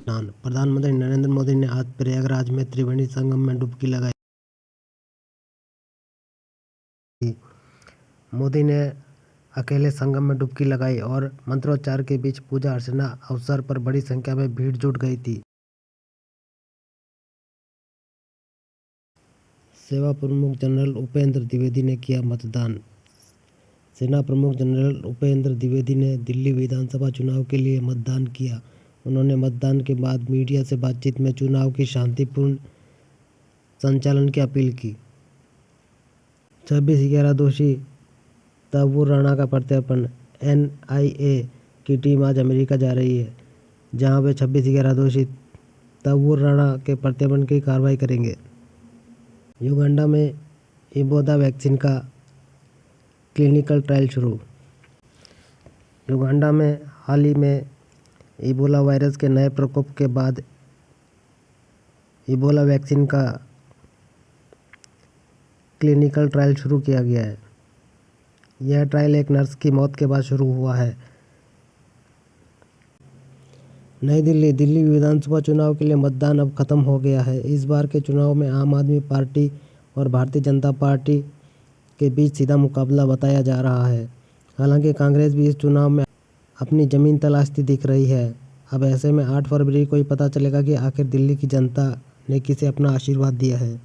प्रधानमंत्री नरेंद्र मोदी ने आज प्रयागराज में त्रिवेणी संगम में डुबकी लगाई। मोदी ने अकेले संगम में डुबकी लगाई और मंत्रोच्चार के बीच पूजा अर्चना अवसर पर बड़ी संख्या में भीड़ जुट गई थी। सेना प्रमुख जनरल उपेंद्र द्विवेदी ने किया मतदान। सेना प्रमुख जनरल उपेंद्र द्विवेदी ने दिल्ली विधानसभा चुनाव के लिए मतदान किया। उन्होंने मतदान के बाद मीडिया से बातचीत में चुनाव की शांतिपूर्ण संचालन की अपील की। 26/11 दोषी तब्बूर राणा का प्रत्यर्पण। एनआईए की टीम आज अमेरिका जा रही है, जहां वे 26/11 दोषी तब्बूर राणा के प्रत्यर्पण की कार्रवाई करेंगे। युगांडा में इबोला वैक्सीन का क्लिनिकल ट्रायल शुरू। युगांडा में हाल ही में इबोला वायरस के नए प्रकोप के बाद इबोला वैक्सीन का क्लिनिकल ट्रायल शुरू किया गया है। यह ट्रायल एक नर्स की मौत के बाद शुरू हुआ है। नई दिल्ली विधानसभा चुनाव के लिए मतदान अब खत्म हो गया है। इस बार के चुनाव में आम आदमी पार्टी और भारतीय जनता पार्टी के बीच सीधा मुकाबला बताया जा रहा है। हालांकि कांग्रेस भी इस चुनाव में अपनी जमीन तलाशती दिख रही है। अब ऐसे में 8 फरवरी को ही पता चलेगा कि आखिर दिल्ली की जनता ने किसे अपना आशीर्वाद दिया है।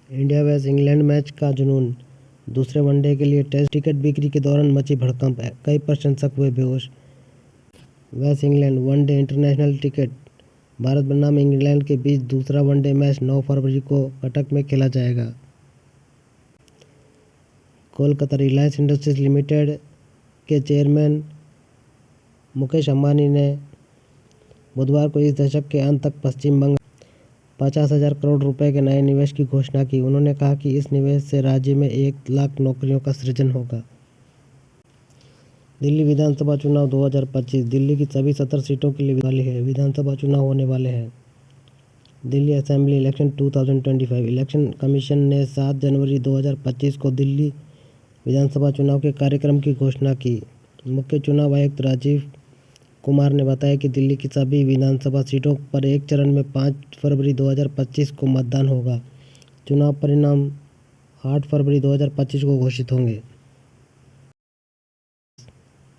इंडिया वेस्ट इंग्लैंड मैच का जुनून। दूसरे वनडे के लिए टेस्ट टिकट बिक्री के दौरान मची भड़कंप। कई प्रशंसक हुए बेहोश। West England one day international ticket. Bharat बनाम इंग्लैंड के बीच दूसरा वनडे मैच 9 फरवरी को कटक में खेला जाएगा। कोलकाता रिलायंस इंडस्ट्रीज लिमिटेड के चेयरमैन मुकेश अंबानी ने बुधवार को इस दशक के अंत तक पश्चिम बंगाल 50,000 करोड़ रुपए के नए निवेश की घोषणा की। उन्होंने कहा कि इस निवेश से राज्य में 1 लाख नौकरियों का सृजन होगा। दिल्ली विधानसभा चुनाव 2025। दिल्ली की सभी 70 सीटों के लिए विधानसभा चुनाव होने वाले हैं। Delhi assembly election 2025। Election commission ने 7 जनवरी 2025 को दिल्ली विधानसभा चुनाव के कार्यक्रम की घोषणा की। मुख्य चुनाव आयुक्त राजीव कुमार ने बताया कि दिल्ली की सभी विधानसभा सीटों पर एक चरण में 5 फरवरी 2025 को मतदान होगा। चुनाव परिणाम 8 फरवरी 2025 को घोषित होंगे।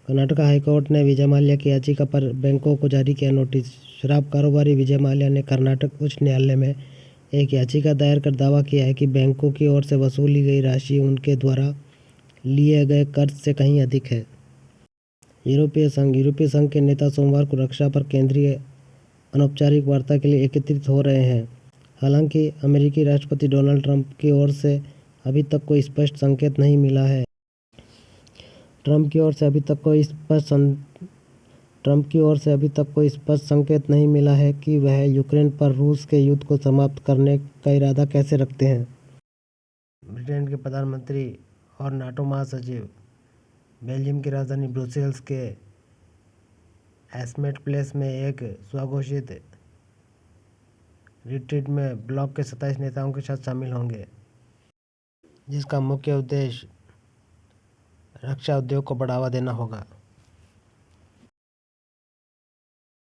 कर्नाटक हाईकोर्ट ने विजय माल्या की याचिका पर बैंकों को जारी किया नोटिस। शराब कारोबारी विजय माल्या ने कर्नाटक उच्च न्यायालय में एक याचिका दायर कर दावा किया है कि बैंकों की ओर से वसूली गई राशि उनके द्वारा लिए गए कर्ज से कहीं अधिक है। यूरोपीय संघ के नेता सोमवार को रक्षा पर केंद्रीय अनौपचारिक वार्ता के लिए एकत्रित हो रहे हैं। हालांकि अमेरिकी राष्ट्रपति डोनाल्ड ट्रंप की ओर से अभी तक कोई स्पष्ट संकेत नहीं मिला है। ट्रंप की ओर से अभी तक कोई स्पष्ट संकेत नहीं मिला है कि वह यूक्रेन पर रूस के युद्ध को समाप्त करने का इरादा कैसे रखते हैं। ब्रिटेन के प्रधानमंत्री और नाटो महासचिव बेल्जियम की राजधानी ब्रुसेल्स के एस्मेट प्लेस में एक स्वघोषित रिट्रीट में ब्लॉक के 27 नेताओं के साथ शामिल होंगे, जिसका मुख्य उद्देश्य रक्षा उद्योग को बढ़ावा देना होगा।